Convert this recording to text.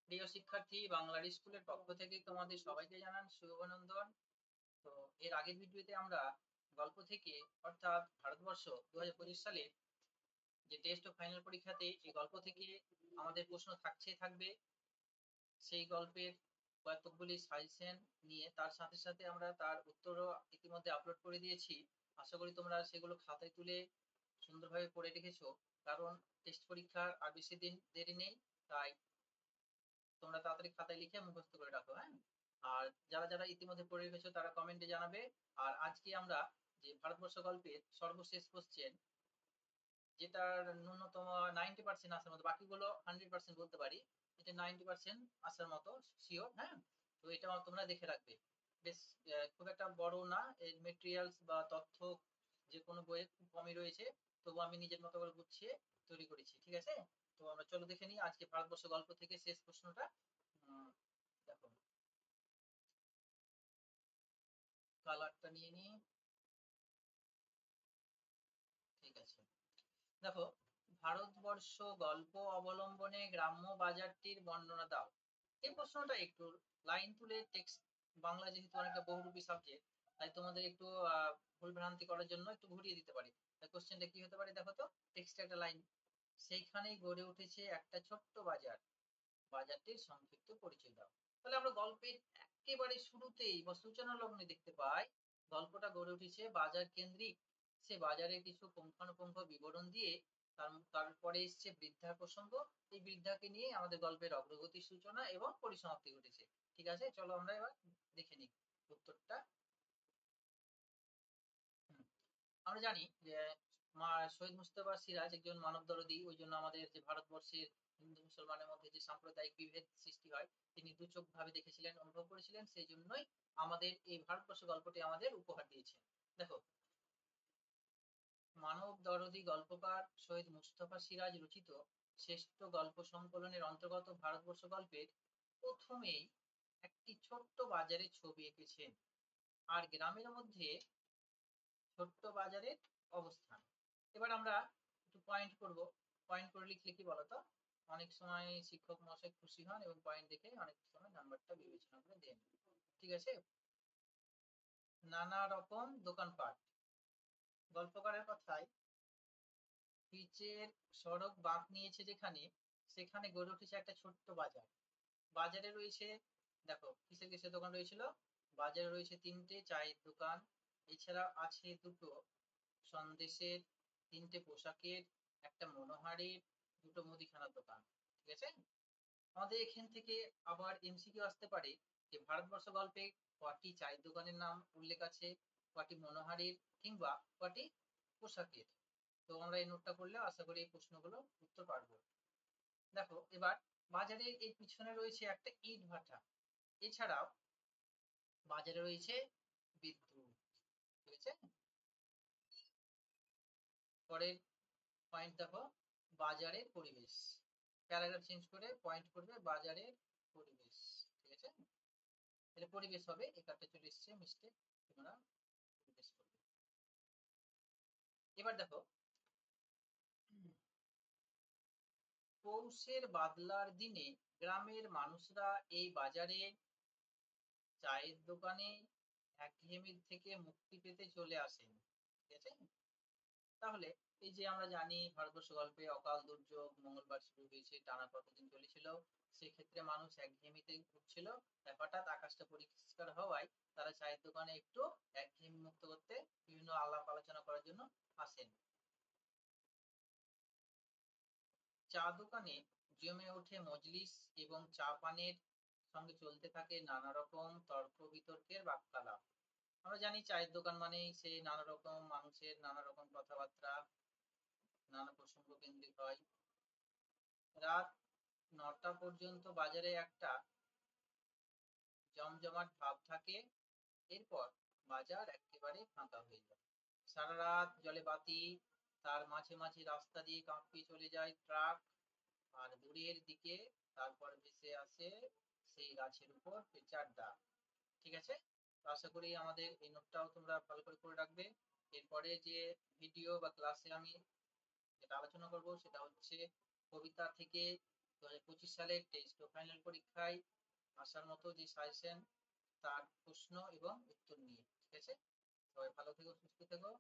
প্রিয় শিক্ষার্থী, বাংলার স্কুলের পক্ষ থেকে তোমাদের সবাইকে জানান শুভ অভিনন্দন। তো এর আগের ভিডিওতে আমরা গল্প থেকে অর্থাৎ ভারতবর্ষ 2025 সালে যে টেস্ট ও ফাইনাল পরীক্ষাতে এই গল্প থেকে আমাদের প্রশ্ন থাকবে। সেই গল্পের কতকগুলি সাজেশন নিয়ে তার সাথে সাথে আমরা তার উত্তরও ইতিমধ্যে আপলোড করে দিয়েছি। আশা করি তোমরা সেগুলো খাতায় তুলে সুন্দরভাবে পড়ে রেখেছো, কারণ টেস্ট পরীক্ষার আর বেশি দিন দেরি নেই। তাই তোমরা তাড়াতাড়ি খাতায় লিখে মুখস্থ করে রাখো, হ্যাঁ। আর যারা যারা ইতিমধ্যে পড়ে রেখেছো তারা কমেন্টে জানাবে। আর আজকে আমরা যে ভারতবর্ষ গল্পের সর্বশেষ কোশ্চেন, যেটার ন্যূনতম 90% আসার মতো, বাকিগুলো 100% বলতে পারি, এটা 90% আসার মতো শিওর, হ্যাঁ। তো এটা তোমরা দেখে রাখবে। বেশ খুব একটা বড় না, এর মেটেরিয়ালস বা তথ্য যে কোনো বইয়ে খুব কমই রয়েছে, তবু আমি নিজের মতো করে গুছিয়ে তৈরি করেছি, ঠিক আছে। তো আমরা চলো দেখে নিই আজকে ভারতবর্ষ গল্প থেকে শেষ প্রশ্নটা। দেখো, কালারটা নিয়ে নিই, ঠিক আছে। দেখো, ভারতবর্ষ গল্প অবলম্বনে গ্রাম্য বাজারটির বর্ণনা দাও। এই প্রশ্নটা একটু লাইন তুলে টেক্সট, বাংলা যেহেতু অনেকটা বহুরূপী সাবজেক্ট, তাই তোমাদের একটু ভুল ভ্রান্তি করার জন্য একটু ঘুরিয়ে দিতে পারি। তাই কোশ্চেনটা কি হতে পারে, দেখো তো, টেক্সটে একটা লাইন: সেইখানেই গড়ে উঠেছে একটা ছোট্ট বাজার, বাজারটির সংক্ষিপ্ত পরিচয় দাও। তাহলে আমরা গল্পের একেবারে শুরুতেই বা সূচনা লগ্নে দেখতে পাই গল্পটা গড়ে উঠেছে বাজার কেন্দ্রিক। সে বাজারের কিছু পুঙ্খানুপুঙ্খ বিবরণ দিয়ে তারপরে এসছে বৃদ্ধার প্রসঙ্গ। এই বৃদ্ধাকে নিয়ে আমাদের গল্পের অগ্রগতির সূচনা এবং পরিসমাপ্তি ঘটেছে। ঠিক আছে, চলো আমরা এবার দেখে নিই উত্তরটা। হুম, আমরা জানি যে শহীদ মুস্তফা সিরাজ একজন মানবদরদী, ওই জন্য আমাদের যে ভারতবর্ষের হিন্দু মুসলমানের মধ্যে যে সাম্প্রদায়িক বিভেদ সৃষ্টি হয়, তিনি দুচোখ ভাবে দেখেছিলেন, অনুভব করেছিলেন, সেই জন্যই আমাদের এই ভারতবর্ষ গল্পটি আমাদের উপহার দিয়েছেন। দেখো, মানব দরদী গল্পকার শহীদ মুস্তফা সিরাজ রচিত শ্রেষ্ঠ গল্প সংকলনের অন্তর্গত ভারতবর্ষ গল্পের প্রথমেই একটি ছোট্ট বাজারের ছবি এঁকেছেন। আর গ্রামের মধ্যে ছোট্ট বাজারের অবস্থান। এবার আমরা একটু পয়েন্ট করব। পয়েন্ট করে লিখলে কি বলতো, অনেক সময় শিক্ষক মহাশয় খুশি হন এবং পয়েন্ট দেখে অনেক সময় নাম্বারটা বিবেচনা করে দেন, ঠিক আছে। নানা রকম দোকানপাট, গল্পকারের কথায় পিচের সড়ক বাঁক নিয়েছে যেখানে, সেখানে গড়ে উঠেছে একটা ছোট্ট বাজার। বাজারে রয়েছে, দেখো কিসের কিসের দোকান রয়েছিল, বাজারে রয়েছে তিনটে চায়ের দোকান, এছাড়া আছে দুটো সন্দেশের, তিনটে পোশাকের, একটা মনোহারীর, দুটো মুদিখানার দোকান, ঠিক আছে। আমাদের এখান থেকে আবার এমসিকিউ আসতে পারে যে ভারতবর্ষ গল্পে কটি চায়ের দোকানের নাম উল্লেখ আছে, কটি মনোহারীর, কিংবা কটি পোশাকের। তো আমরা এই নোটটা করলে আশা করি এই প্রশ্নগুলো উত্তর পারবো। দেখো এবার, বাজারের এই পিছনে রয়েছে একটা ইট ভাটা, এছাড়াও বাজারে রয়েছে বিদ্যুৎ, ঠিক আছে। পরের পয়েন্ট দেখো, বাজারের পরিবেশ। প্যারাগ্রাফ চেঞ্জ করে পয়েন্ট করবে বাজারের পরিবেশ, ঠিক আছে। তাহলে পরিবেশ হবে, এখানটা চলে এসছে মিস্টেক, তোমরা পরিবেশ করবে। এবার দেখো, পৌষের বাদলার দিনে গ্রামের মানুষরা এই বাজারে চায়ের দোকানে একঘেয়েমির থেকে মুক্তি পেতে চলে আসেন, ঠিক আছে। তাহলে এই যে আমরা জানি ভারতবর্ষ গল্পে অকাল দুর্যোগ মঙ্গলবার শুরু হয়েছে, টানা কতদিন চলেছিল, সেক্ষেত্রে মানুষ একঘেয়েমিতে ভুগছিল। তাই হঠাৎ আকাশটা পরিষ্কার হওয়ায় তারা চায়ের দোকানে একটু একঘেয়েমি মুক্ত করতে বিভিন্ন আলাপ আলোচনা করার জন্য আসেন। চা দোকানে জমে ওঠে মজলিস এবং চা পানের সঙ্গে চলতে থাকে নানা রকম তর্ক বিতর্কের বাক্যালাপ। আমরা জানি চায়ের দোকান মানেই সেই নানা রকম মানুষের নানা রকম কথাবার্তা, নানা প্রসঙ্গ কেন্দ্রিক হয়। রাত 9টা পর্যন্ত বাজারে একটা জমজমাট ভাব থাকে, এরপর বাজার একেবারে ফাঁকা হয়ে যায়। সারা রাত জলে বাতি, তার মাঝে মাঝে রাস্তা দিয়ে কাঁপিয়ে চলে যায় ট্রাক, আর দূরের দিকে তারপর ভেসে আসে সেই গাছের উপর পেঁচার ডাক, ঠিক আছে। তো আশা করি আমাদের এই নোটটাও তোমরা ভালো করে করে রাখবে। এরপরে যে ভিডিও বা ক্লাসে আমি যেটা আলোচনা করব সেটা হচ্ছে কবিতা থেকে সালের টেস্ট ও ফাইনাল পরীক্ষায় আসার মতো যে সাজেশন, তার প্রশ্ন এবং উত্তর নিয়ে। ঠিক আছে, সবাই ভালো থেকো, সুস্থ থেকো।